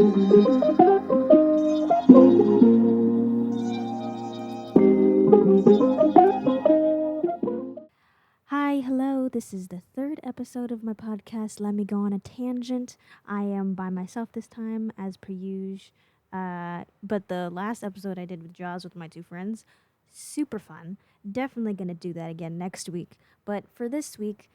Hi, hello. This is the third episode of my podcast, Let Me Go on a Tangent. I am by myself this time, as per usual. But the last episode I did with Jaws with my two friends, super fun. Definitely going to do that again next week. But for this week,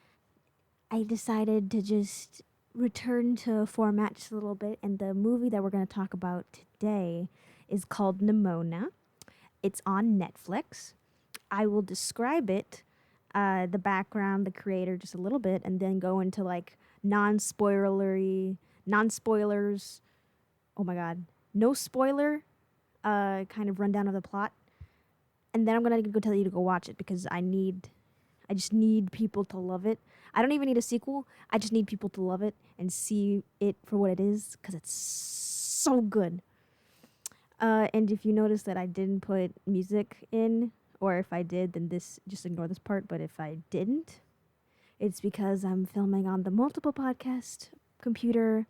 I decided to just return to format just a little bit. And the movie that we're going to talk about today is called Nimona. It's on Netflix. I will describe it, the background, the creator, just a little bit, and then go into like non spoilers. Oh my god, no spoiler, kind of rundown of the plot, and then I'm gonna go tell you to go watch it because I just need people to love it. I don't even need a sequel. I just need people to love it and see it for what it is because it's so good. And if you notice that I didn't put music in, or if I did, then just ignore this part. But if I didn't, it's because I'm filming on the multiple podcast computer,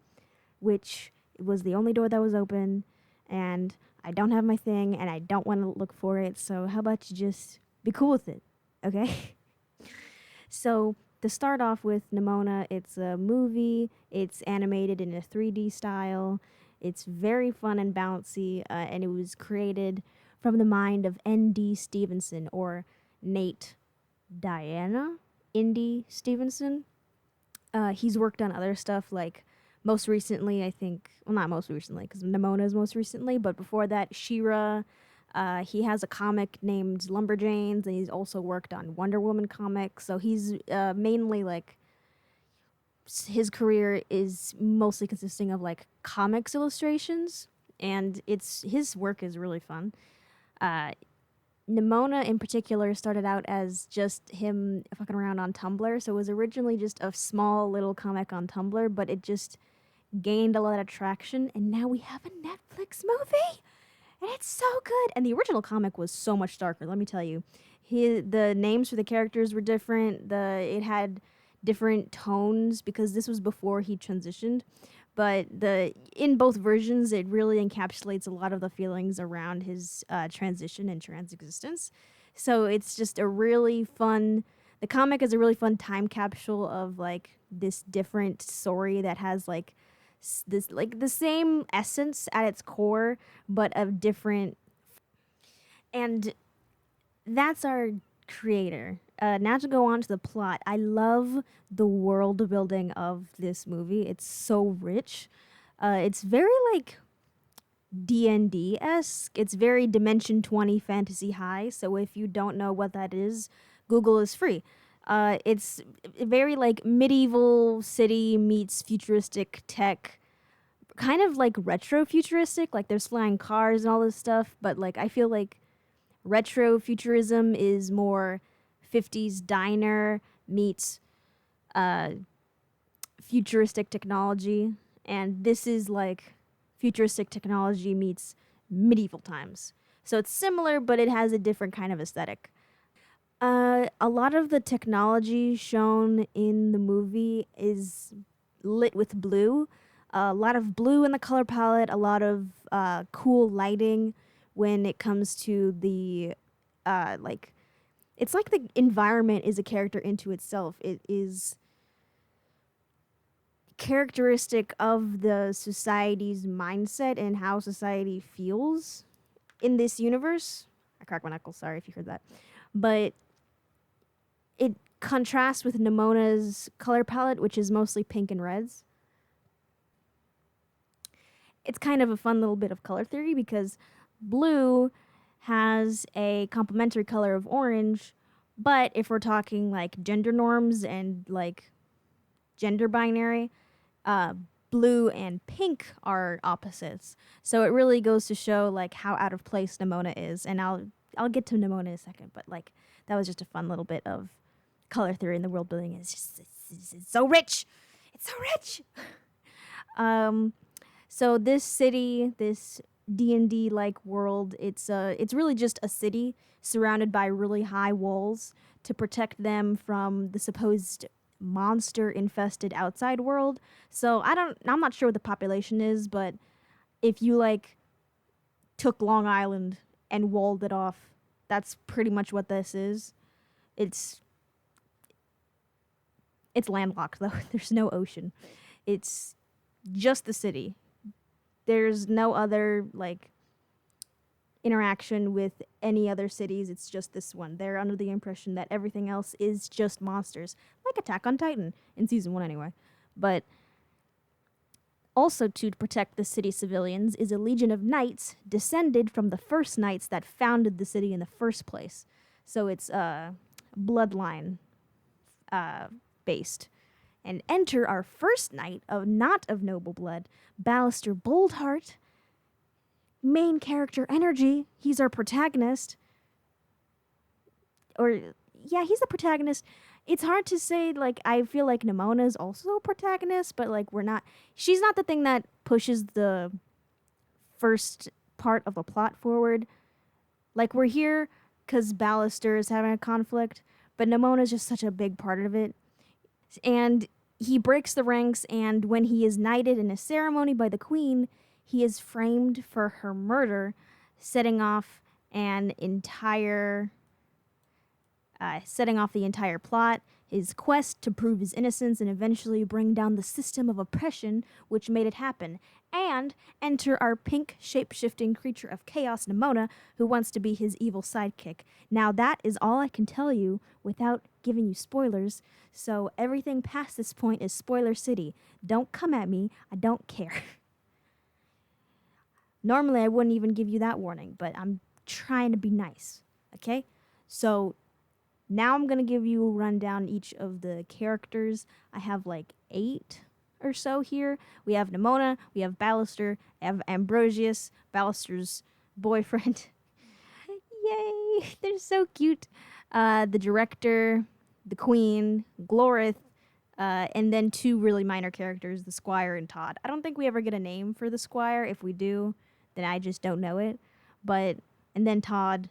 which was the only door that was open, and I don't have my thing, and I don't want to look for it. So how about you just be cool with it, okay? So to start off with Nimona, it's a movie. It's animated in a 3D style. It's very fun and bouncy, and it was created from the mind of N.D. Stevenson, or Nate Diana Indy Stevenson. He's worked on other stuff, like most recently, I think, well, not most recently, because Nimona is most recently, but before that, She-Ra. He has a comic named Lumberjanes, and he's also worked on Wonder Woman comics. So he's mainly like his career is mostly consisting of like comics illustrations, and his work is really fun. Uh, Nimona in particular started out as just him fucking around on Tumblr. So it was originally just a small little comic on Tumblr, but it just gained a lot of traction, and now we have a Netflix movie, and it's so good. And the original comic was so much darker. Let me tell you, the names for the characters were different. It had different tones because this was before he transitioned. But in both versions, it really encapsulates a lot of the feelings around his transition and trans existence. So it's just a really fun. The comic is a really fun time capsule of like this different story that has like this like the same essence at its core, but of different. And that's our creator. Now to go on to the plot. I love the world building of this movie. It's so rich. It's very like D&D-esque. It's very Dimension 20 Fantasy High. So if you don't know what that is, Google is free. It's very like medieval city meets futuristic tech, kind of like retro futuristic. Like there's flying cars and all this stuff, but like I feel like retro futurism is more 50s diner meets uh, futuristic technology, and this is like futuristic technology meets medieval times. So it's similar, but it has a different kind of aesthetic. A lot of the technology shown in the movie is lit with blue. A lot of blue in the color palette, a lot of cool lighting when it comes to the like it's like the environment is a character into itself. It is characteristic of the society's mindset and how society feels in this universe. I cracked my knuckles, sorry if you heard that. But it contrasts with Nimona's color palette, which is mostly pink and reds. It's kind of a fun little bit of color theory because blue has a complementary color of orange, but if we're talking like gender norms and like gender binary, uh, blue and pink are opposites. So it really goes to show like how out of place Nimona is, and I'll get to Nimona in a second, but like that was just a fun little bit of color theory, and the world building is just it's so rich. It's so rich. So this city, this D&D like world, it's really just a city surrounded by really high walls to protect them from the supposed monster infested outside world. So I'm not sure what the population is, but if you like took Long Island and walled it off, that's pretty much what this is. It's landlocked though. There's no ocean. It's just the city. There's no other like interaction with any other cities. It's just this one. They're under the impression that everything else is just monsters, like Attack on Titan in season 1 anyway. But also to protect the city civilians is a legion of knights descended from the first knights that founded the city in the first place. So it's bloodline based. And enter our first knight of not of noble blood, Ballister Boldheart. Main character energy. He's our protagonist. Or, yeah, he's the protagonist. It's hard to say, like, I feel like Nimona is also a protagonist, but, like, she's not the thing that pushes the first part of the plot forward. Like, we're here because Ballister is having a conflict, but Nimona is just such a big part of it. And he breaks the ranks, and when he is knighted in a ceremony by the queen, he is framed for her murder, setting off the entire plot, his quest to prove his innocence and eventually bring down the system of oppression which made it happen. And enter our pink shape-shifting creature of chaos, Nimona, who wants to be his evil sidekick. Now that is all I can tell you without giving you spoilers, so everything past this point is spoiler city. Don't come at me, I don't care. Normally, I wouldn't even give you that warning, but I'm trying to be nice, okay? So now I'm going to give you a rundown each of the characters. I have like 8 or so here. We have Nimona, we have Ballister, I have Ambrosius, Ballister's boyfriend. Yay, they're so cute. The director, the queen, Glorith, and then 2 really minor characters, the Squire and Todd. I don't think we ever get a name for the Squire. If we do, then I just don't know it. And then Todd.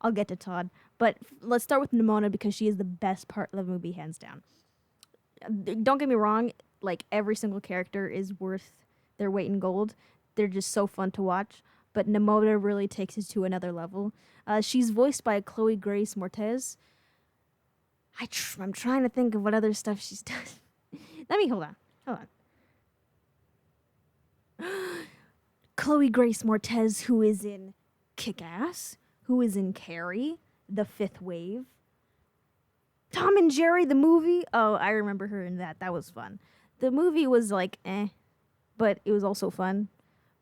I'll get to Todd. But let's start with Nimona because she is the best part of the movie, hands down. Don't get me wrong, like every single character is worth their weight in gold. They're just so fun to watch. But Nimona really takes it to another level. She's voiced by Chloe Grace Moretz. I'm trying to think of what other stuff she's done. Hold on. Chloe Grace Moretz, who is in Kick-Ass, who is in Carrie, The Fifth Wave, Tom and Jerry, the movie. Oh, I remember her in that. That was fun. The movie was like, but it was also fun,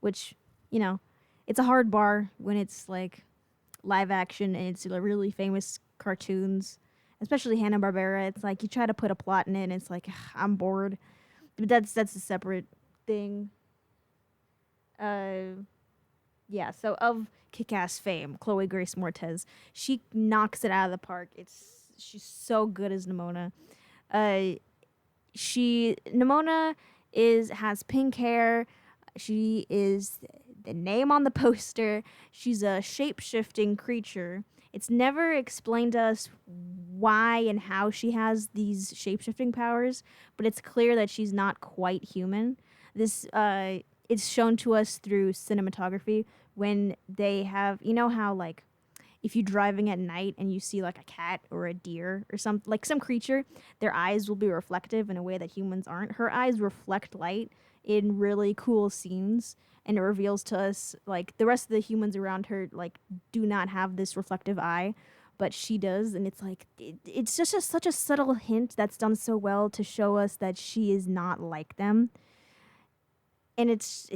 which, it's a hard bar when it's like live action and it's really famous cartoons, especially Hanna-Barbera. It's like you try to put a plot in it and it's like, I'm bored. But that's a separate thing. So of Kick-Ass fame, Chloe Grace Moretz, she knocks it out of the park. She's so good as Nimona. Nimona has pink hair. She is the name on the poster. She's a shape-shifting creature. It's never explained to us why and how she has these shape-shifting powers, but it's clear that she's not quite human. It's shown to us through cinematography when they have, how like if you're driving at night and you see like a cat or a deer or some creature, their eyes will be reflective in a way that humans aren't. Her eyes reflect light in really cool scenes, and it reveals to us like the rest of the humans around her like do not have this reflective eye, but she does, and it's like it's just such a subtle hint that's done so well to show us that she is not like them. And it's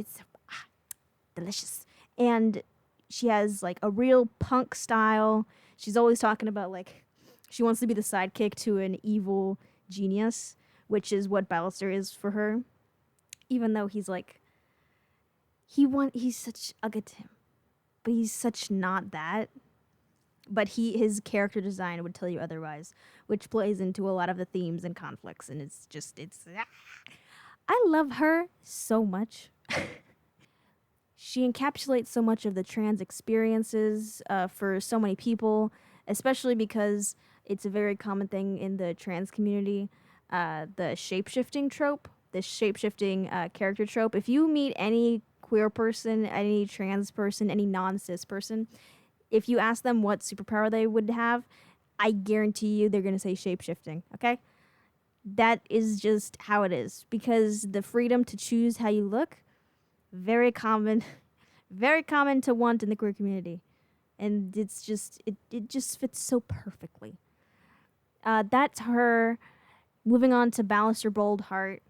delicious. And she has like a real punk style. She's always talking about like she wants to be the sidekick to an evil genius, which is what Ballister is for her. Even though he's like he's such, I'll get to him, but he's such not that. But his character design would tell you otherwise, which plays into a lot of the themes and conflicts, and it's I love her so much. She encapsulates so much of the trans experiences for so many people, especially because it's a very common thing in the trans community. The shape-shifting trope, the shape-shifting character trope. If you meet any queer person, any trans person, any non-cis person, if you ask them what superpower they would have, I guarantee you they're going to say shape-shifting, okay? That is just how it is, because the freedom to choose how you look, very common, very common to want in the queer community. And it's just, it just fits so perfectly. That's her. Moving on to Ballister Boldheart,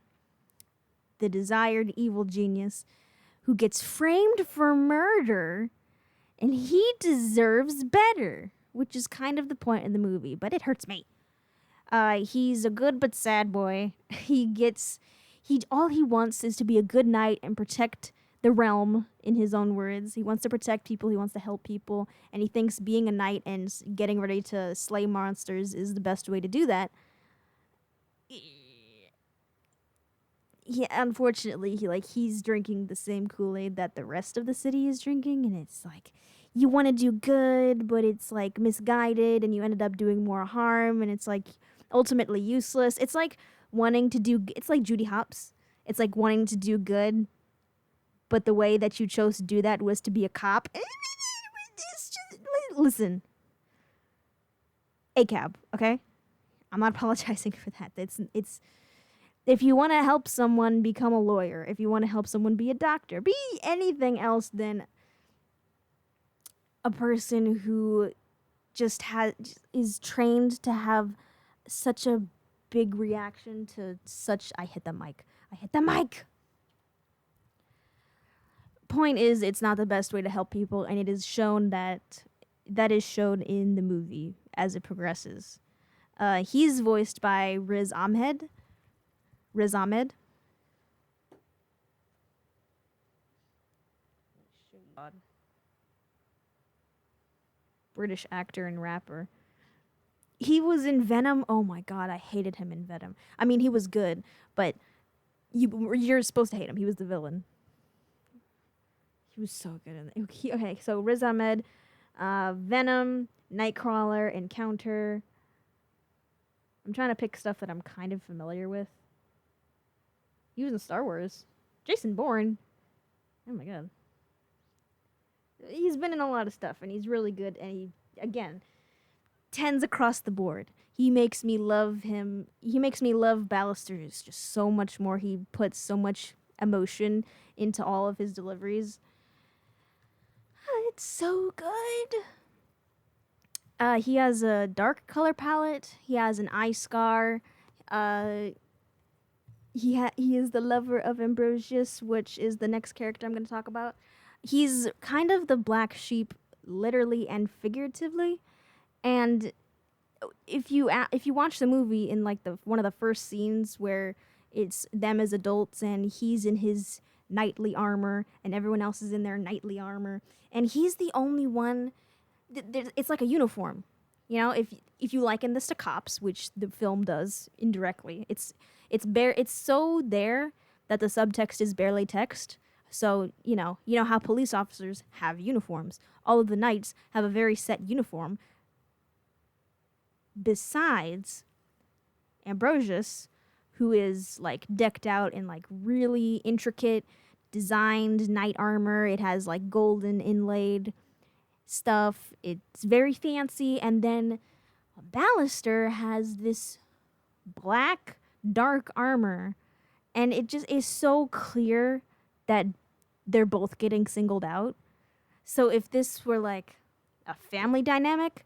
the desired evil genius who gets framed for murder, and he deserves better, which is kind of the point in the movie, but it hurts me. He's a good but sad boy. All he wants is to be a good knight and protect the realm, in his own words. He wants to protect people, he wants to help people, and he thinks being a knight and getting ready to slay monsters is the best way to do that. Yeah, unfortunately, he's drinking the same Kool-Aid that the rest of the city is drinking, and it's like, you want to do good, but it's like misguided, and you ended up doing more harm, and it's like ultimately useless. It's like it's like Judy Hopps. It's like wanting to do good, but the way that you chose to do that was to be a cop. Listen, ACAB, okay? I'm not apologizing for that. It's if you want to help someone become a lawyer, if you want to help someone be a doctor, be anything else than a person who just is trained to have such a big reaction to such. I hit the mic. Point is, it's not the best way to help people, and it is shown that is shown in the movie as it progresses. He's voiced by Riz Ahmed. British actor and rapper. He was in Venom. Oh my god, I hated him in Venom. I mean, he was good, but you're supposed to hate him. He was the villain. He was so good in it. Okay, so Riz Ahmed, Venom, Nightcrawler, Encounter. I'm trying to pick stuff that I'm kind of familiar with. He was in Star Wars. Jason Bourne. Oh my god. He's been in a lot of stuff, and he's really good, and he, again, tens across the board. He makes me love him. He makes me love Ballister's just so much more. He puts so much emotion into all of his deliveries. It's so good. He has a dark color palette. He has an eye scar. He is the lover of Ambrosius, which is the next character I'm going to talk about. He's kind of the black sheep, literally and figuratively. And if you watch the movie in like one of the first scenes where it's them as adults and he's in his knightly armor and everyone else is in their knightly armor, and he's the only one. It's like a uniform, you know. If you liken this to Cops, which the film does indirectly, it's so there that the subtext is barely text. So you know how police officers have uniforms. All of the knights have a very set uniform. Besides Ambrosius, who is like decked out in like really intricate designed knight armor. It has like golden inlaid stuff. It's very fancy. And then Ballister has this black dark armor, and it just is so clear that they're both getting singled out. So if this were like a family dynamic,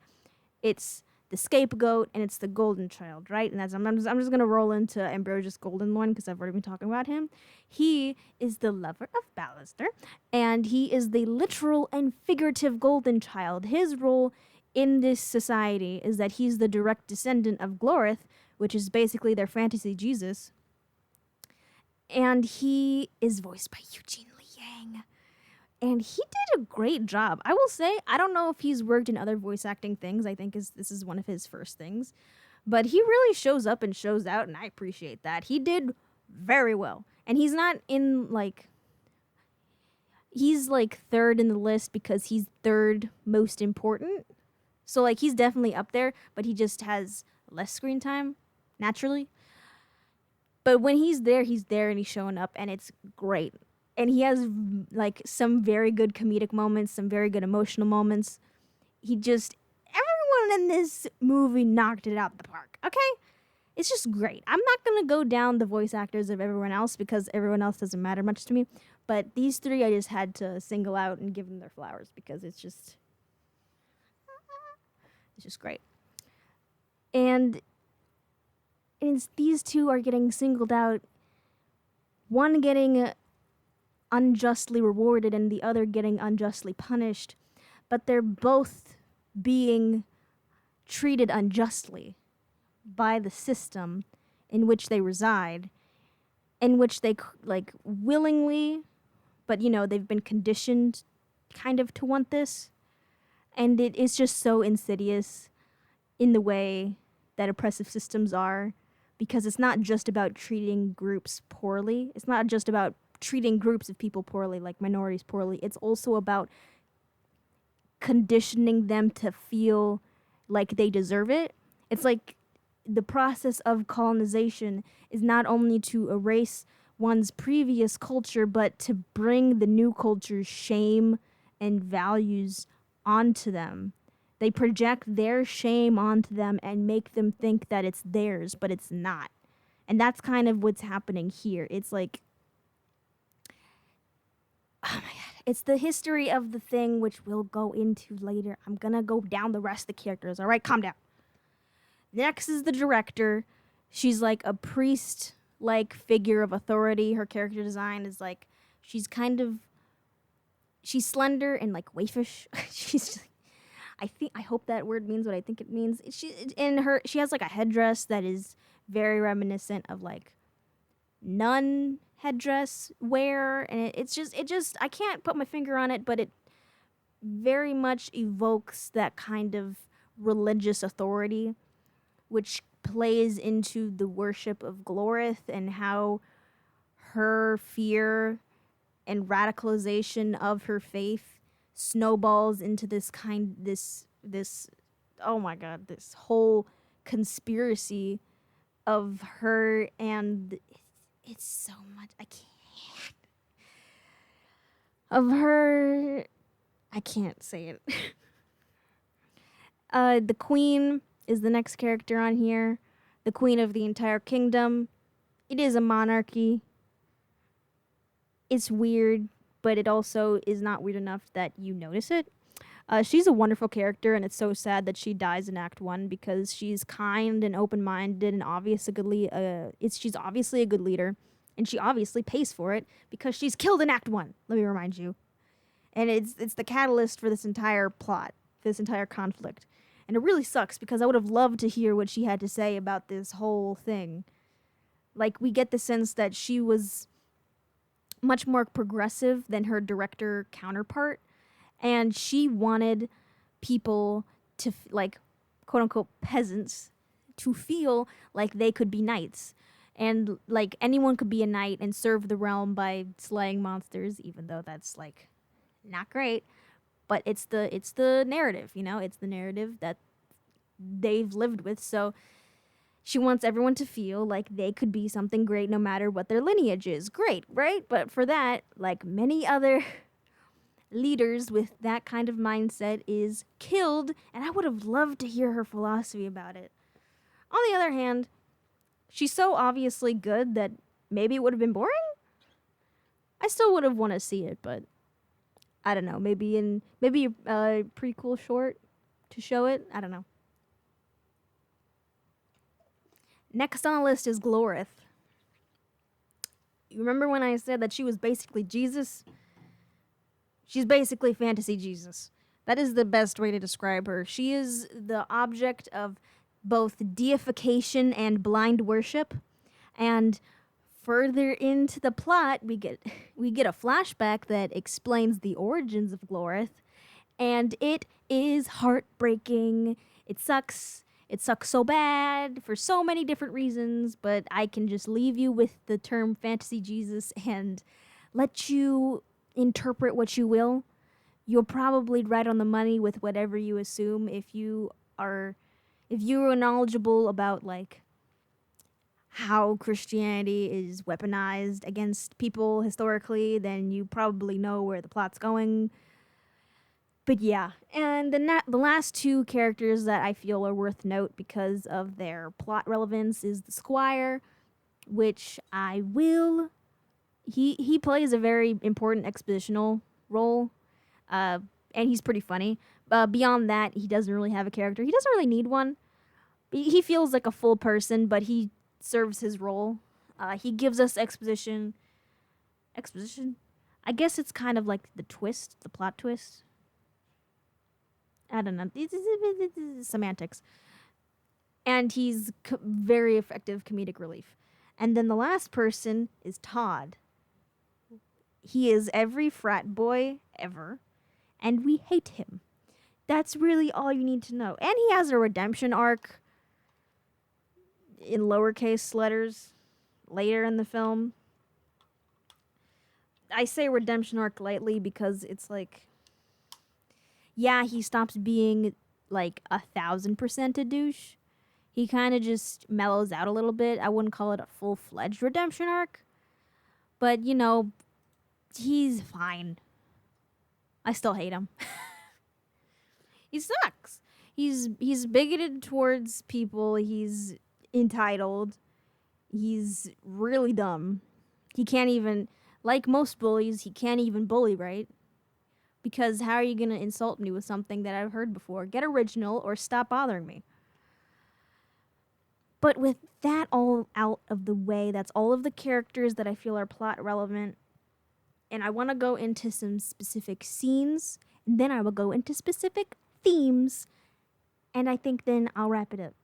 it's the scapegoat and it's the golden child, right? And I'm just gonna roll into Ambrosius Golden One because I've already been talking about him. He is the lover of Ballister, and he is the literal and figurative golden child. His role in this society is that he's the direct descendant of Glorith, which is basically their fantasy Jesus. And he is voiced by Eugene Liang. And he did a great job. I will say, I don't know if he's worked in other voice acting things. I think this is one of his first things. But he really shows up and shows out, and I appreciate that. He did very well. And he's not in, like... He's, like, third in the list because he's third most important. So, like, he's definitely up there, but he just has less screen time, naturally. But when he's there, and he's showing up, and it's great. And he has like some very good comedic moments, some very good emotional moments. Everyone in this movie knocked it out of the park, okay? It's just great. I'm not going to go down the voice actors of everyone else because everyone else doesn't matter much to me. But these three I just had to single out and give them their flowers because it's just great. And these two are getting singled out. One getting unjustly rewarded and the other getting unjustly punished. But they're both being treated unjustly by the system in which they reside, in which they like willingly, but you know, they've been conditioned kind of to want this. And it is just so insidious in the way that oppressive systems are, because it's not just about treating groups poorly. It's not just about treating groups of people poorly, like minorities poorly. It's also about conditioning them to feel like they deserve it. It's like the process of colonization is not only to erase one's previous culture, but to bring the new culture's shame and values onto them. They project their shame onto them and make them think that it's theirs, but it's not. And that's kind of what's happening here. It's like, oh my god, it's the history of the thing, which we'll go into later. I'm gonna go down the rest of the characters, all right? Calm down. Next is the director. She's like a priest-like figure of authority. Her character design is like, she's slender and like waifish. She's just, I hope that word means what I think it means. She has like a headdress that is very reminiscent of like nun headdress wear, and it just I can't put my finger on it, but it very much evokes that kind of religious authority, which plays into the worship of Glorith and how her fear and radicalization of her faith snowballs into this oh my god, this whole conspiracy of her, and it's so much, I can't. Of her, I can't say it. The queen is the next character on here. The queen of the entire kingdom. It is a monarchy. It's weird, but it also is not weird enough that you notice it. She's a wonderful character, and it's so sad that she dies in Act 1 because she's kind and open-minded and she's obviously a good leader, and she obviously pays for it because she's killed in Act 1, let me remind you. And it's the catalyst for this entire plot, for this entire conflict. And it really sucks because I would have loved to hear what she had to say about this whole thing. Like, we get the sense that she was much more progressive than her director counterpart, and she wanted people to, like, quote-unquote peasants, to feel like they could be knights. And, like, anyone could be a knight and serve the realm by slaying monsters, even though that's, like, not great. But it's the narrative, you know? It's the narrative that they've lived with, so she wants everyone to feel like they could be something great no matter what their lineage is. Great, right? But for that, like many other leaders with that kind of mindset, is killed, and I would have loved to hear her philosophy about it. On the other hand, she's so obviously good that maybe it would have been boring? I still would have wanted to see it, but I don't know. Maybe a prequel short to show it? I don't know. Next on the list is Glorith. You remember when I said that she was basically Jesus? She's basically fantasy Jesus. That is the best way to describe her. She is the object of both deification and blind worship. And further into the plot, we get a flashback that explains the origins of Glorith, and it is heartbreaking. It sucks. It sucks so bad for so many different reasons, but I can just leave you with the term fantasy Jesus and let you interpret what you will. You're probably right on the money with whatever you assume if you are knowledgeable about like how Christianity is weaponized against people historically, then you probably know where the plot's going. But yeah, and the last two characters that I feel are worth note because of their plot relevance is the Squire, which he plays a very important expositional role, and he's pretty funny. Beyond that, he doesn't really have a character. He doesn't really need one. He feels like a full person, but he serves his role. He gives us exposition. Exposition? I guess it's kind of like the twist, the plot twist. I don't know. Semantics. And he's very effective comedic relief. And then the last person is Todd. He is every frat boy ever, and we hate him. That's really all you need to know. And he has a redemption arc in lowercase letters later in the film. I say redemption arc lightly because it's like, yeah, he stops being like 1,000% a douche. He kind of just mellows out a little bit. I wouldn't call it a full-fledged redemption arc. But, you know, he's fine. I still hate him. He sucks. He's bigoted towards people. He's entitled. He's really dumb. He can't even, like most bullies, he can't even bully right. Because how are you going to insult me with something that I've heard before? Get original or stop bothering me. But with that all out of the way, that's all of the characters that I feel are plot relevant. And I want to go into some specific scenes. And then I will go into specific themes. And I think then I'll wrap it up.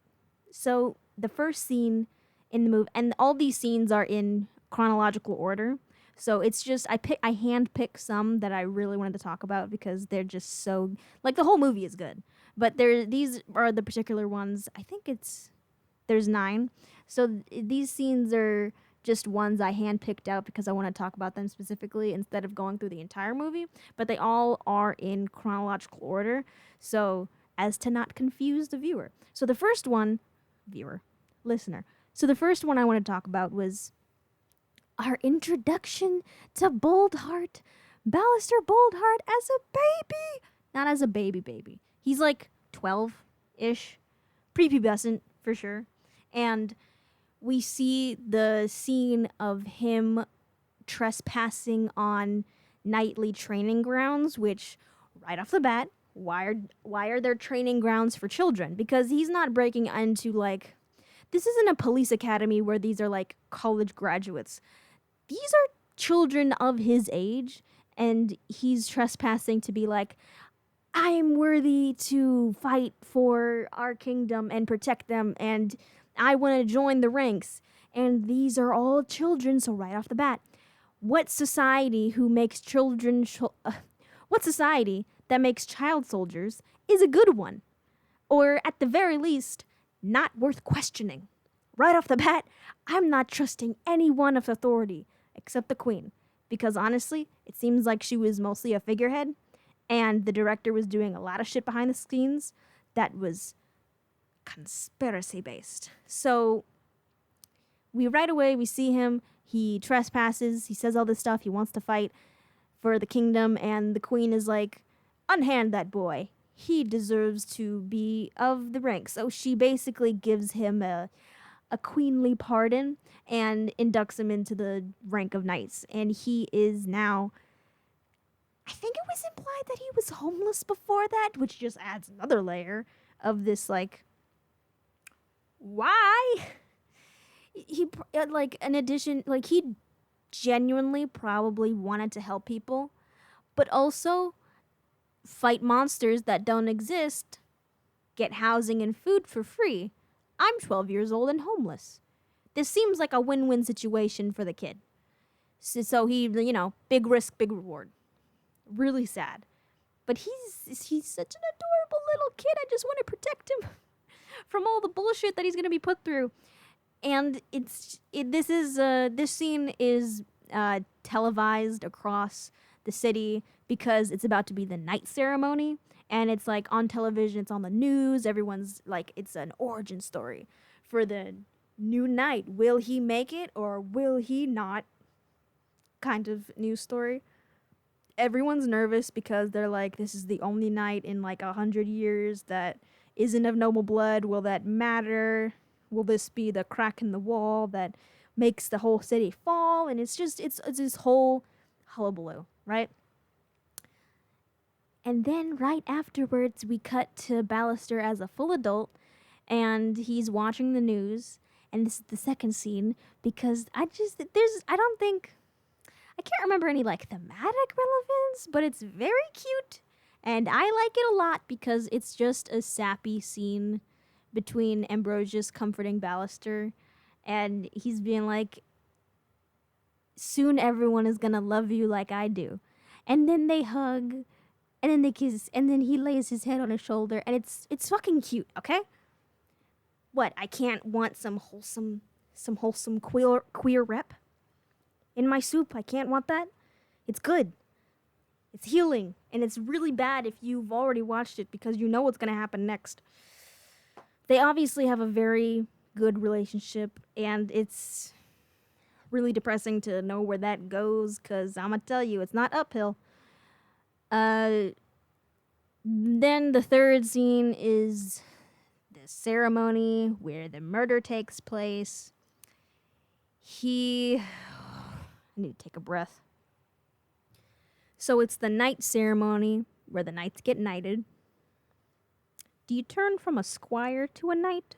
So the first scene in the movie, and all these scenes are in chronological order. So it's just, I handpicked some that I really wanted to talk about because they're just so, like the whole movie is good. But these are the particular ones. I think there's 9. So these scenes are just ones I handpicked out because I want to talk about them specifically instead of going through the entire movie. But they all are in chronological order, so as to not confuse the viewer. So the first one, listener. So the first one I want to talk about was our introduction to Boldheart. Ballister Boldheart as a baby. Not as a baby. He's like 12-ish. Prepubescent, for sure. And we see the scene of him trespassing on nightly training grounds, which, right off the bat, why are there training grounds for children? Because he's not breaking into, like, this isn't a police academy where these are, like, college graduates. These are children of his age, and he's trespassing to be like, I am worthy to fight for our kingdom and protect them, and I want to join the ranks. And these are all children, so right off the bat, what society that makes child soldiers is a good one? Or at the very least, not worth questioning. Right off the bat, I'm not trusting anyone of authority except the queen. Because honestly, it seems like she was mostly a figurehead, and the director was doing a lot of shit behind the scenes that was conspiracy based. So right away we see him, he trespasses, he says all this stuff, he wants to fight for the kingdom, and the queen is like, unhand that boy. He deserves to be of the rank. So she basically gives him a queenly pardon and inducts him into the rank of knights. And he is now, I think it was implied that he was homeless before that, which just adds another layer of this, like, why? He, like, in addition, like, he genuinely probably wanted to help people, but also fight monsters that don't exist, get housing and food for free. I'm 12 years old and homeless. This seems like a win-win situation for the kid. So he, big risk, big reward. Really sad. But he's such an adorable little kid. I just want to protect him from all the bullshit that he's going to be put through. And this scene is televised across the city because it's about to be the night ceremony, and it's like on television, it's on the news, everyone's like, it's an origin story for the new knight. Will he make it or will he not? Kind of news story. Everyone's nervous because they're like, this is the only knight in like 100 years that isn't of noble blood. Will that matter? Will this be the crack in the wall that makes the whole city fall? And it's this whole hullabaloo, right? And then right afterwards, we cut to Ballister as a full adult, and he's watching the news. And this is the second scene because I can't remember any like thematic relevance, but it's very cute. And I like it a lot because it's just a sappy scene between Ambrosius comforting Ballister, and he's being like, soon everyone is gonna love you like I do. And then they hug, and then they kiss, and then he lays his head on his shoulder, and it's fucking cute, okay? What, I can't want some wholesome queer rep in my soup? I can't want that? It's good. It's healing, and it's really bad if you've already watched it because you know what's gonna happen next. They obviously have a very good relationship, and it's really depressing to know where that goes, because I'm gonna tell you, it's not uphill. Then the third scene is the ceremony where the murder takes place. I need to take a breath. So it's the knight ceremony where the knights get knighted. Do you turn from a squire to a knight?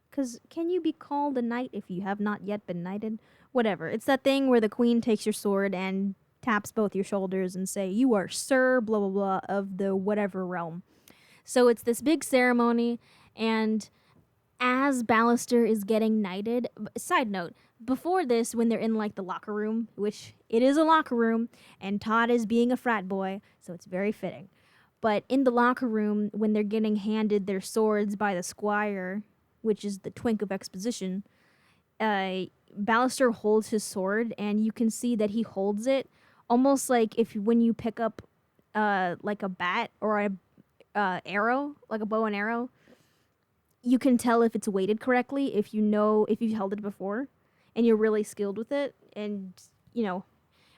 Because can you be called a knight if you have not yet been knighted? Whatever. It's that thing where the queen takes your sword and taps both your shoulders and say, you are Sir blah blah blah of the whatever realm. So it's this big ceremony, and as Ballister is getting knighted, side note, before this, when they're in like the locker room, which it is a locker room, and Todd is being a frat boy, so it's very fitting. But in the locker room, when they're getting handed their swords by the squire, which is the twink of exposition, Ballister holds his sword, and you can see that he holds it almost like when you pick up like a bat or a arrow, like a bow and arrow. You can tell if it's weighted correctly if you've held it before and you're really skilled with it. And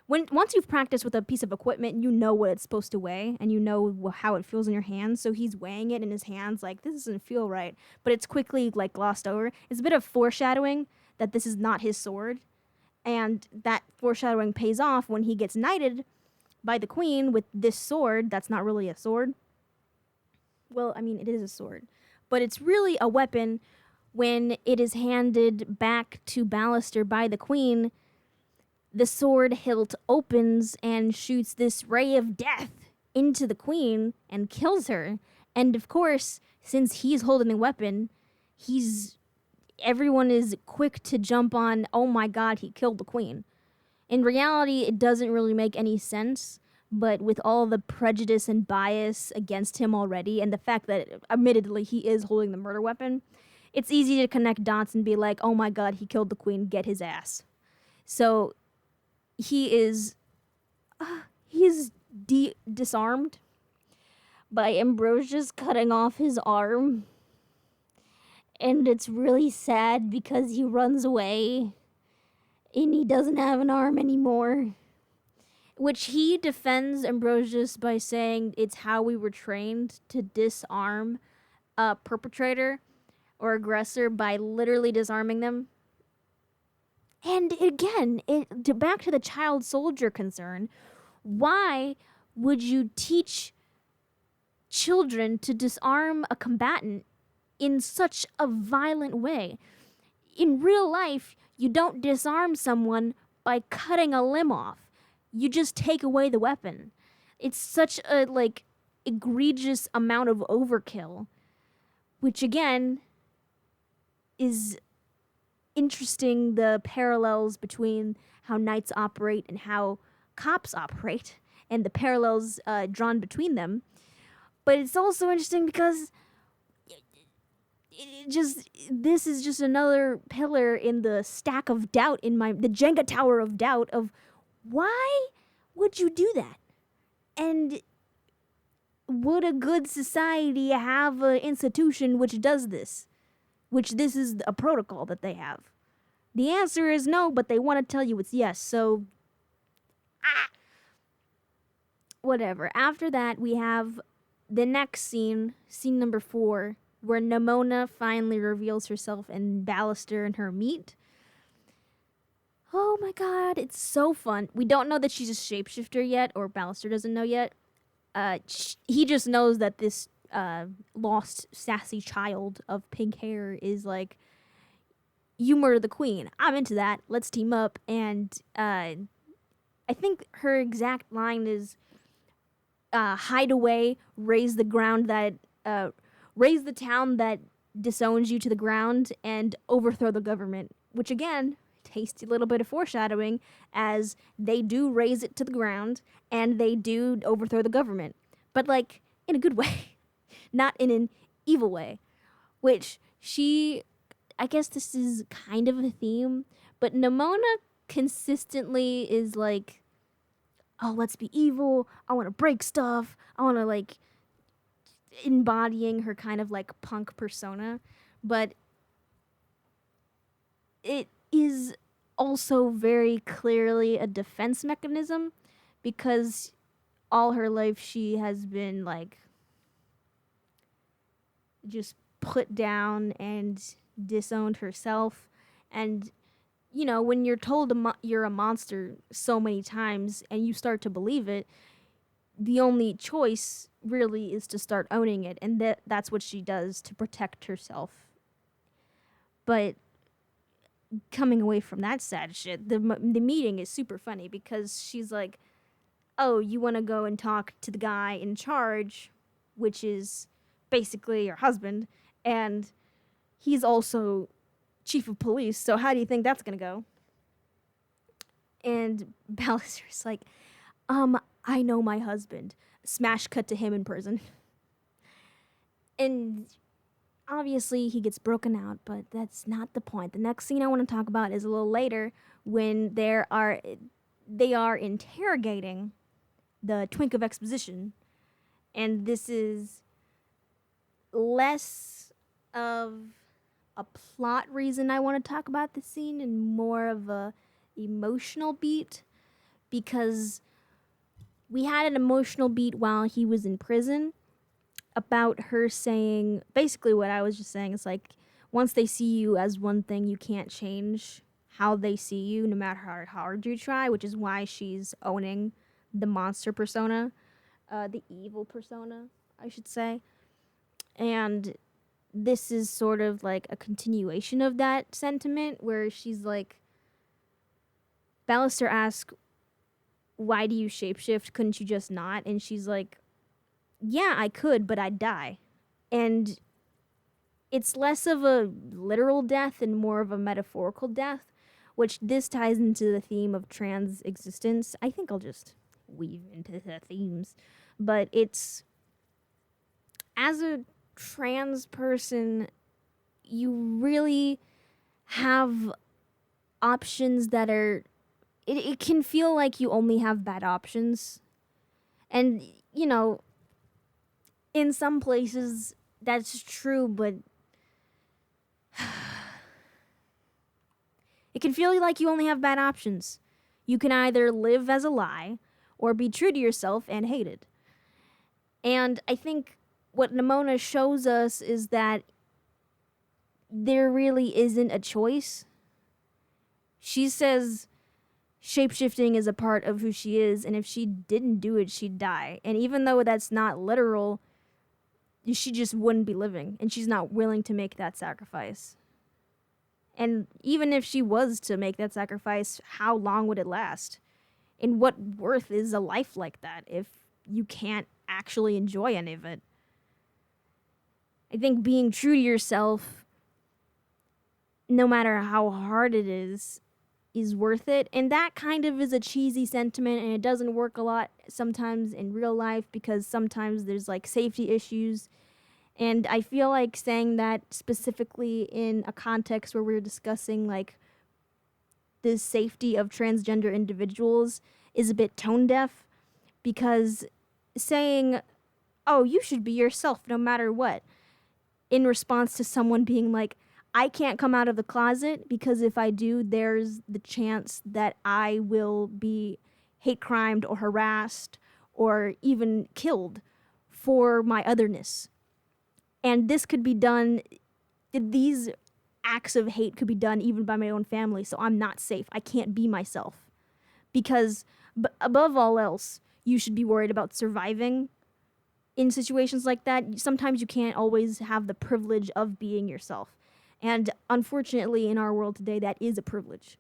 once you've practiced with a piece of equipment, you know what it's supposed to weigh, and you know how it feels in your hands. So he's weighing it in his hands like, this doesn't feel right, but it's quickly like glossed over. It's a bit of foreshadowing that this is not his sword, and that foreshadowing pays off when he gets knighted by the queen with this sword that's not really a sword. Well, I mean, it is a sword, but it's really a weapon. When it is handed back to Ballister by the queen, the sword hilt opens and shoots this ray of death into the queen and kills her. And of course, since he's holding the weapon, everyone is quick to jump on, oh my god, he killed the queen. In reality, it doesn't really make any sense, but with all the prejudice and bias against him already, and the fact that, admittedly, he is holding the murder weapon, it's easy to connect dots and be like, oh my god, he killed the queen, get his ass. So he is disarmed by Ambrosius cutting off his arm. And it's really sad because he runs away and he doesn't have an arm anymore. Which he defends Ambrosius by saying it's how we were trained to disarm a perpetrator or aggressor, by literally disarming them. And again, back to the child soldier concern, why would you teach children to disarm a combatant in such a violent way? In real life, you don't disarm someone by cutting a limb off. You just take away the weapon. It's such a egregious amount of overkill, which again is interesting, the parallels between how knights operate and how cops operate, and the parallels drawn between them. But it's also interesting because this is just another pillar in the stack of doubt, the Jenga tower of doubt of why would you do that? And would a good society have an institution which does this? which this is a protocol that they have. The answer is no, but they want to tell you it's yes, so whatever. After that, we have the next scene number 4, where Nimona finally reveals herself and Ballister and her meet. Oh my god, it's so fun. We don't know that she's a shapeshifter yet, or Ballister doesn't know yet. He just knows that this lost, sassy child of pink hair is like, you murder the queen. I'm into that. Let's team up. And I think her exact line is, hide away, raise the town that disowns you to the ground, and overthrow the government. Which again, tasty little bit of foreshadowing, as they do raise it to the ground and they do overthrow the government, but like in a good way, not in an evil way. Which I guess this is kind of a theme, but Nimona consistently is like, oh, let's be evil, I want to break stuff, I want to like, embodying her kind of like punk persona, but it is also very clearly a defense mechanism, because all her life she has been like just put down and disowned herself. And you know, when you're told you're a monster so many times and you start to believe it, the only choice really is to start owning it, and that's what she does to protect herself. But coming away from that sad shit, the meeting is super funny, because she's like, oh, you want to go and talk to the guy in charge, which is basically your husband, and he's also chief of police, so how do you think that's gonna go? And Ballister's like, I know my husband. Smash cut to him in prison. And obviously he gets broken out, but that's not the point. The next scene I want to talk about is a little later, when they are interrogating the Twink of Exposition. And this is less of a plot reason I want to talk about this scene and more of a emotional beat, because we had an emotional beat while he was in prison about her saying basically what I was just saying. It's like, once they see you as one thing, you can't change how they see you, no matter how hard you try, which is why she's owning the monster persona, the evil persona, I should say. And this is sort of like a continuation of that sentiment, where she's like, Ballister asks, why do you shapeshift? Couldn't you just not? And she's like, yeah, I could, but I'd die. And it's less of a literal death and more of a metaphorical death, which this ties into the theme of trans existence. I think I'll just weave into the themes. But it's, as a trans person, you really have options that are, it can feel like you only have bad options. And, you know, in some places that's true, but it can feel like you only have bad options. You can either live as a lie or be true to yourself and hate it. And I think what Nimona shows us is that there really isn't a choice. She says shapeshifting is a part of who she is, and if she didn't do it, she'd die. And even though that's not literal, she just wouldn't be living, and she's not willing to make that sacrifice. And even if she was to make that sacrifice, how long would it last? And what worth is a life like that if you can't actually enjoy any of it? I think being true to yourself, no matter how hard it is worth it. And that kind of is a cheesy sentiment, and it doesn't work a lot sometimes in real life, because sometimes there's like safety issues. And I feel like saying that specifically in a context where we're discussing like the safety of transgender individuals is a bit tone deaf, because saying, oh, you should be yourself no matter what, in response to someone being like, I can't come out of the closet because if I do, there's the chance that I will be hate crimed or harassed or even killed for my otherness. And this could be done, these acts of hate could be done even by my own family, so I'm not safe. I can't be myself. Because above all else, you should be worried about surviving in situations like that. Sometimes you can't always have the privilege of being yourself. And unfortunately, in our world today, that is a privilege.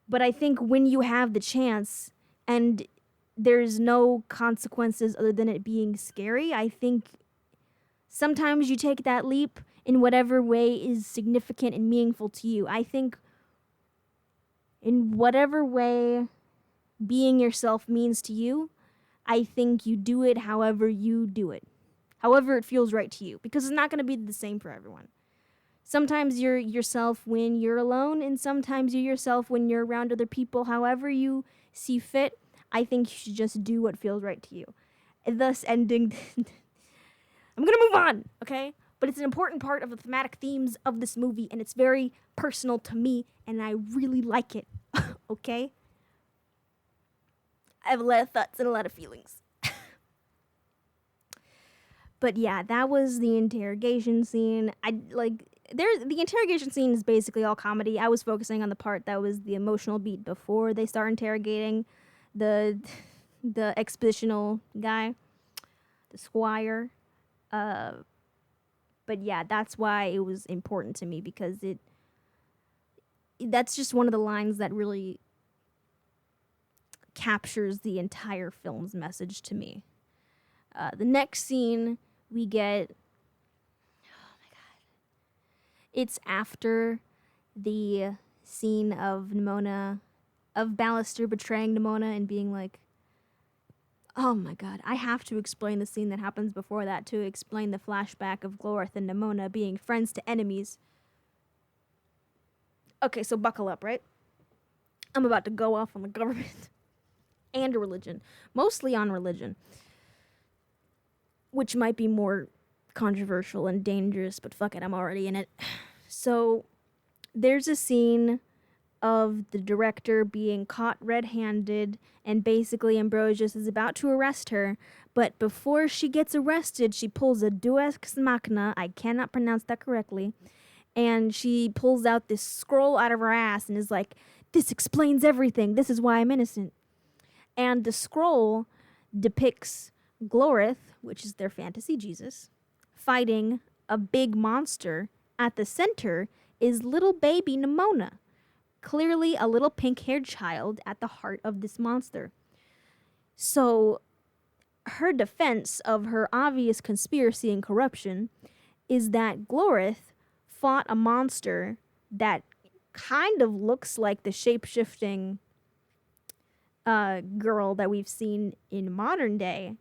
But I think when you have the chance and there's no consequences other than it being scary, I think sometimes you take that leap in whatever way is significant and meaningful to you. I think in whatever way being yourself means to you, I think you do it however you do it. However it feels right to you. Because it's not going to be the same for everyone. Sometimes you're yourself when you're alone, and sometimes you're yourself when you're around other people. However you see fit, I think you should just do what feels right to you. And thus ending... I'm going to move on, okay? But it's an important part of the thematic themes of this movie, and it's very personal to me, and I really like it, okay? I have a lot of thoughts and a lot of feelings. But yeah, that was the interrogation scene. The interrogation scene is basically all comedy. I was focusing on the part that was the emotional beat before they start interrogating the expositional guy, the squire. But yeah, that's why it was important to me, because that's just one of the lines that really captures the entire film's message to me. The next scene we get, oh my god, it's after the scene of Nimona, of Ballister betraying Nimona and being like, oh my god, I have to explain the scene that happens before that to explain the flashback of Glorith and Nimona being friends to enemies. Okay, so buckle up, right? I'm about to go off on the government and religion. Mostly on religion. Which might be more controversial and dangerous, but fuck it, I'm already in it. So, there's a scene of the director being caught red-handed, and basically Ambrosius is about to arrest her, but before she gets arrested, she pulls a deus ex machina, I cannot pronounce that correctly, and she pulls out this scroll out of her ass and is like, this explains everything, this is why I'm innocent. And the scroll depicts Glorith, which is their fantasy Jesus, fighting a big monster. At the center is little baby Nimona, clearly a little pink-haired child at the heart of this monster. So her defense of her obvious conspiracy and corruption is that Glorith fought a monster that kind of looks like the shape-shifting girl that we've seen in modern day,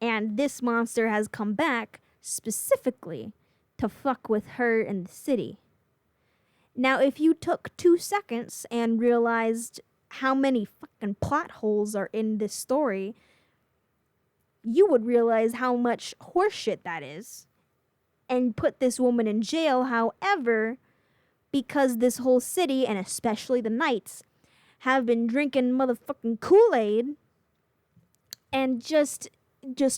and this monster has come back specifically to fuck with her in the city. Now, if you took 2 seconds and realized how many fucking plot holes are in this story, you would realize how much horseshit that is and put this woman in jail. However, because this whole city, and especially the knights, have been drinking motherfucking Kool-Aid and just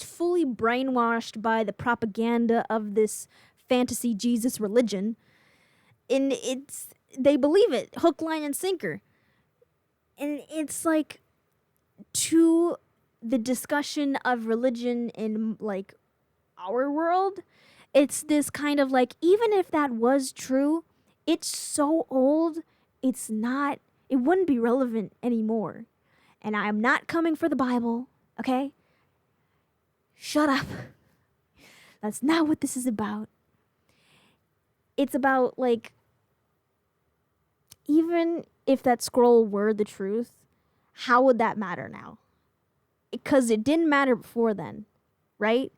fully brainwashed by the propaganda of this fantasy Jesus religion, and they believe it, hook, line, and sinker. And it's like, to the discussion of religion in, like, our world, it's this kind of like, even if that was true, it's so old, it wouldn't be relevant anymore. And I am not coming for the Bible, okay? Shut up. That's not what this is about. It's about, like, even if that scroll were the truth, how would that matter now? Because it didn't matter before then, right?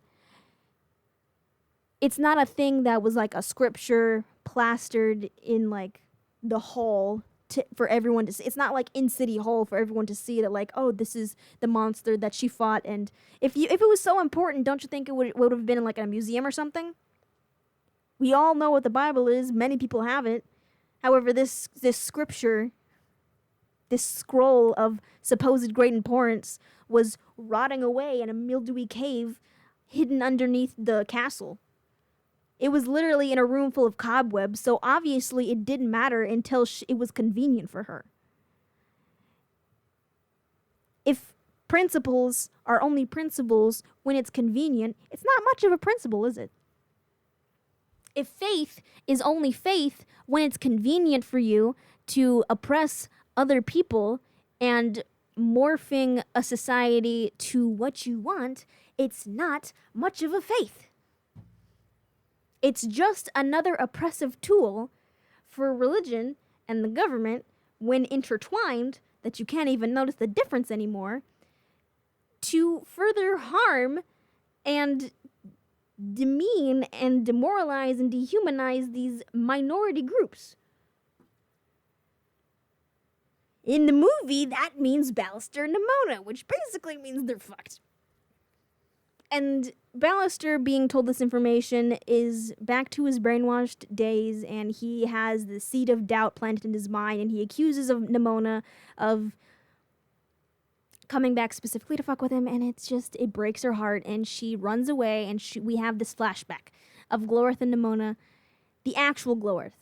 It's not a thing that was like a scripture plastered in, like, the hall for everyone to see. It's not like in City Hall for everyone to see that, like, oh, this is the monster that she fought. And if it was so important, don't you think it would have been in, like, a museum or something? We all know what the Bible is. Many people haven't. However, this scripture, this scroll of supposed great importance, was rotting away in a mildewy cave hidden underneath the castle. It was literally in a room full of cobwebs, so obviously it didn't matter until it was convenient for her. If principles are only principles when it's convenient, it's not much of a principle, is it? If faith is only faith when it's convenient for you to oppress other people and morphing a society to what you want, it's not much of a faith. It's just another oppressive tool for religion and the government, when intertwined, that you can't even notice the difference anymore, to further harm and demean and demoralize and dehumanize these minority groups. In the movie, that means Ballister and Nimona, which basically means they're fucked. And Ballister, being told this information, is back to his brainwashed days, and he has the seed of doubt planted in his mind, and he accuses of Nimona of coming back specifically to fuck with him, and it breaks her heart, and she runs away, and we have this flashback of Glorith and Nimona, the actual Glorith.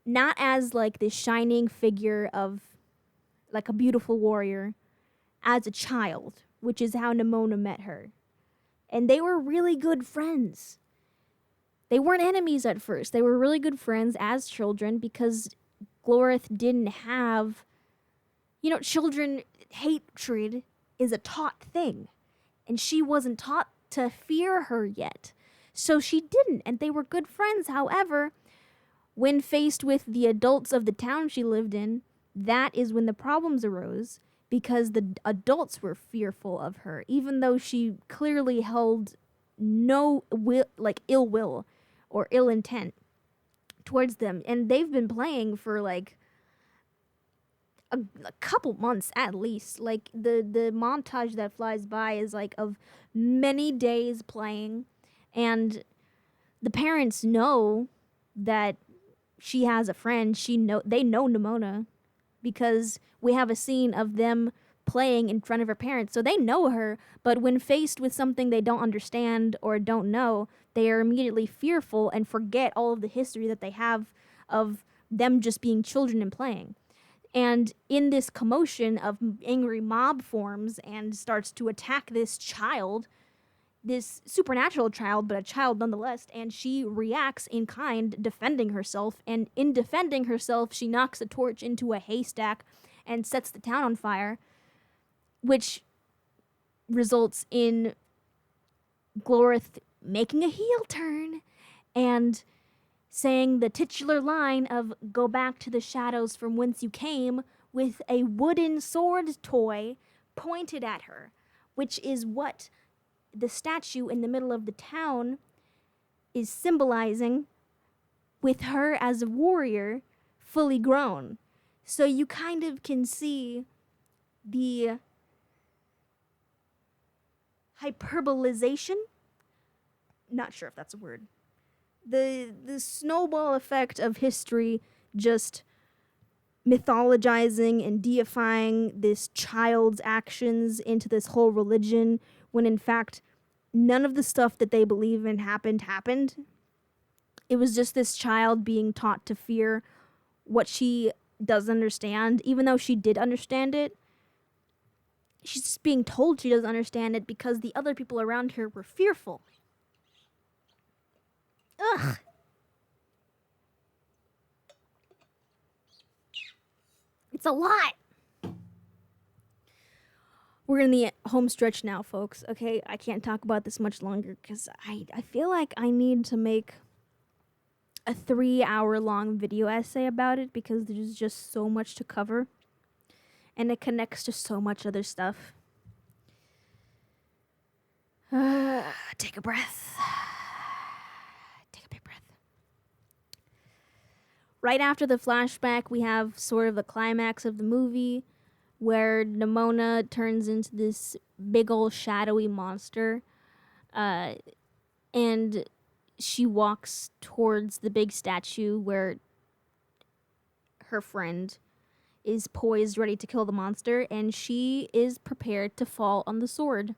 Not as like this shining figure of like a beautiful warrior, as a child, which is how Nimona met her. And they were really good friends. They weren't enemies at first. They were really good friends as children because Glorith didn't have... You know, children, hatred is a taught thing. And she wasn't taught to fear her yet. So she didn't, and they were good friends. However, when faced with the adults of the town she lived in, that is when the problems arose, because the adults were fearful of her, even though she clearly held no ill will or ill intent towards them. And they've been playing for like a couple months at least. Like the montage that flies by is like of many days playing, and the parents know that she has a friend. They know Nimona because we have a scene of them playing in front of her parents, so they know her. But when faced with something they don't understand or don't know, they are immediately fearful and forget all of the history that they have of them just being children and playing. And in this commotion of angry mob forms and starts to attack this child, this supernatural child, but a child nonetheless, and she reacts in kind, defending herself. And in defending herself, she knocks a torch into a haystack and sets the town on fire, which results in Glorith making a heel turn and saying the titular line of "Go back to the shadows from whence you came," with a wooden sword toy pointed at her, which is what the statue in the middle of the town is symbolizing, with her as a warrior fully grown. So you kind of can see the hyperbolization, not sure if that's a word, the snowball effect of history just mythologizing and deifying this child's actions into this whole religion, when in fact none of the stuff that they believe in happened. It was just this child being taught to fear what she doesn't understand, even though she did understand it. She's just being told she doesn't understand it because the other people around her were fearful. Ugh. It's a lot. We're in the home stretch now, folks. Okay, I can't talk about this much longer because I feel like I need to make a 3-hour-long video essay about it because there's just so much to cover. And it connects to so much other stuff. Take a breath. Take a big breath. Right after the flashback, we have sort of the climax of the movie where Nimona turns into this big old shadowy monster. And she walks towards the big statue where her friend is poised, ready to kill the monster, and she is prepared to fall on the sword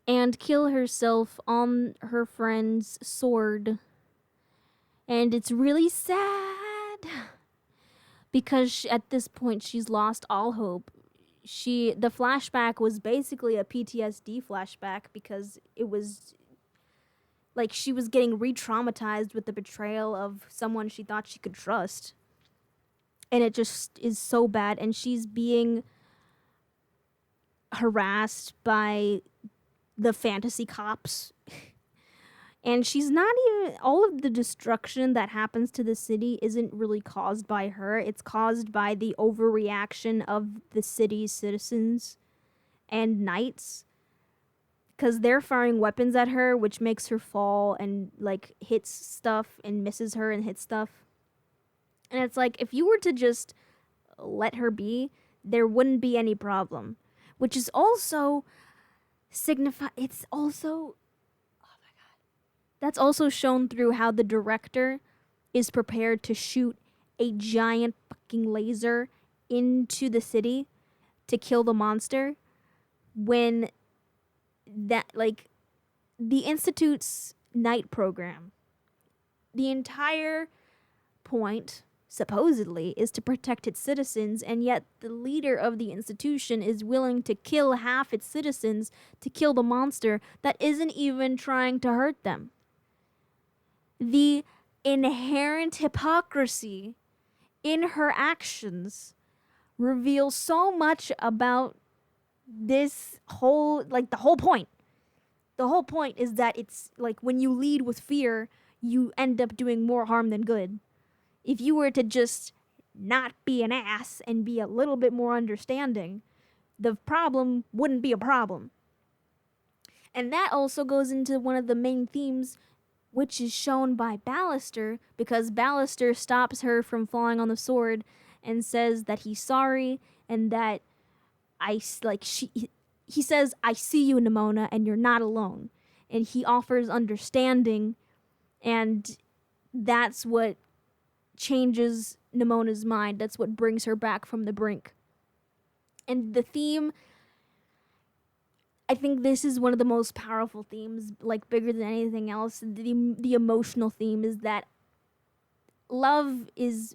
and kill herself on her friend's sword. And it's really sad because at this point she's lost all hope. The flashback was basically a PTSD flashback because it was like she was getting re-traumatized with the betrayal of someone she thought she could trust. And it just is so bad, and she's being harassed by the fantasy cops. And she's not even, all of the destruction that happens to the city isn't really caused by her. It's caused by the overreaction of the city's citizens and knights. Because they're firing weapons at her, which makes her fall and, like, hits stuff and misses her and hits stuff. And it's like, if you were to just let her be, there wouldn't be any problem. Which is also it's also... That's also shown through how the director is prepared to shoot a giant fucking laser into the city to kill the monster when that, like, the Institute's night program, the entire point, supposedly, is to protect its citizens, and yet the leader of the institution is willing to kill half its citizens to kill the monster that isn't even trying to hurt them. The inherent hypocrisy in her actions reveals so much about this whole, like, the whole point. The whole point is that it's, like, when you lead with fear, you end up doing more harm than good. If you were to just not be an ass and be a little bit more understanding, the problem wouldn't be a problem. And that also goes into one of the main themes, which is shown by Ballister, because Ballister stops her from falling on the sword and says that he's sorry and that he says, "I see you, Nimona, and you're not alone." And he offers understanding, and that's what changes Nimona's mind. That's what brings her back from the brink. And the theme, I think this is one of the most powerful themes, like, bigger than anything else. The emotional theme is that love is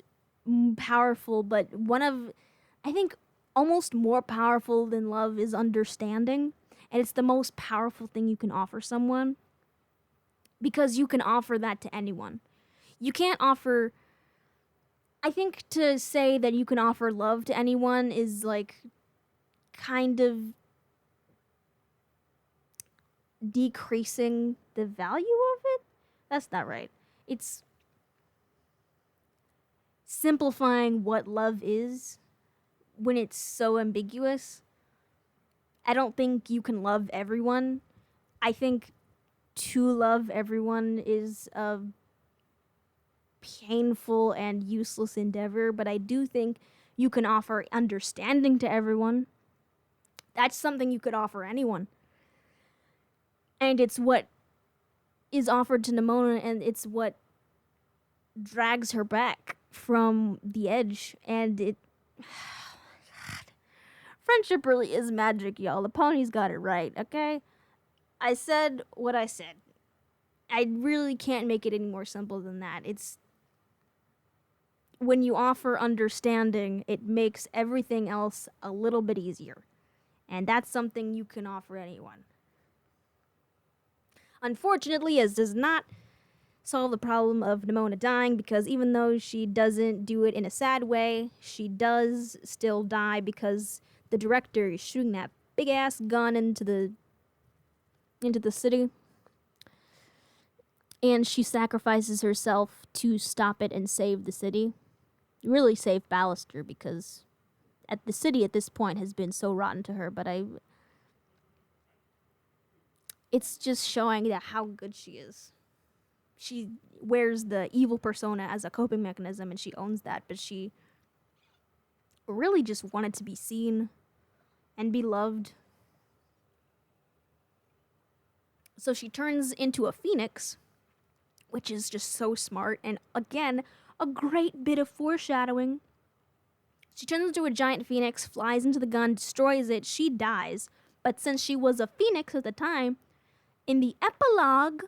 powerful, but I think almost more powerful than love is understanding. And it's the most powerful thing you can offer someone, because you can offer that to anyone. You can't offer... I think to say that you can offer love to anyone is, like, kind of decreasing the value of it. That's not right. It's simplifying what love is when it's so ambiguous. I don't think you can love everyone. I think to love everyone is a painful and useless endeavor, but I do think you can offer understanding to everyone. That's something you could offer anyone. And it's what is offered to Nimona, and it's what drags her back from the edge. And it... God. Friendship really is magic, y'all. The pony's got it right, okay? I said what I said. I really can't make it any more simple than that. It's... when you offer understanding, it makes everything else a little bit easier. And that's something you can offer anyone. Unfortunately, it does not solve the problem of Nimona dying, because even though she doesn't do it in a sad way, she does still die because the director is shooting that big-ass gun into the city. And she sacrifices herself to stop it and save the city. Really save Ballister, because the city at this point has been so rotten to her, but it's just showing that how good she is. She wears the evil persona as a coping mechanism, and she owns that, but she really just wanted to be seen and be loved. So she turns into a phoenix, which is just so smart. And again, a great bit of foreshadowing. She turns into a giant phoenix, flies into the gun, destroys it. She dies. But since she was a phoenix at the time, in the epilogue,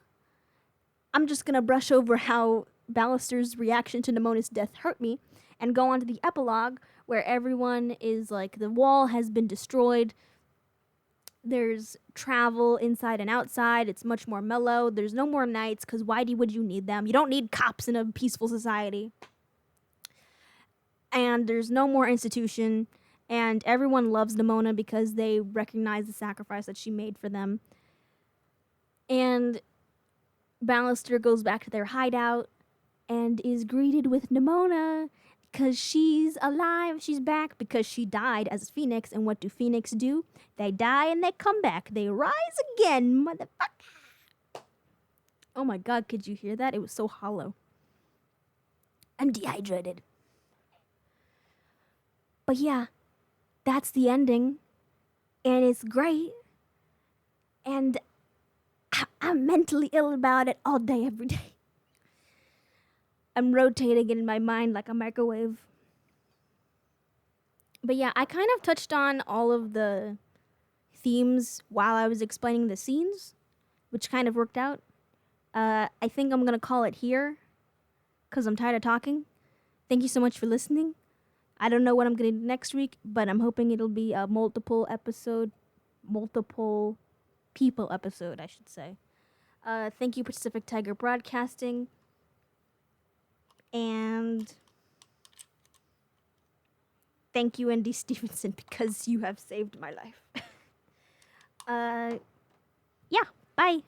I'm just going to brush over how Ballister's reaction to Nimona's death hurt me and go on to the epilogue where everyone is like, the wall has been destroyed. There's travel inside and outside. It's much more mellow. There's no more knights because would you need them? You don't need cops in a peaceful society. And there's no more institution. And everyone loves Nimona because they recognize the sacrifice that she made for them. And Ballister goes back to their hideout and is greeted with Nimona because she's alive. She's back because she died as a phoenix. And what do phoenix do? They die and they come back. They rise again, motherfucker. Oh my god, could you hear that? It was so hollow. I'm dehydrated. But yeah, that's the ending. And it's great. And I'm mentally ill about it all day, every day. I'm rotating it in my mind like a microwave. But yeah, I kind of touched on all of the themes while I was explaining the scenes, which kind of worked out. I think I'm going to call it here because I'm tired of talking. Thank you so much for listening. I don't know what I'm going to do next week, but I'm hoping it'll be a multiple people episode, I should say. Thank you, Pacific Tiger Broadcasting. And thank you, Andy Stevenson, because you have saved my life. Yeah, bye.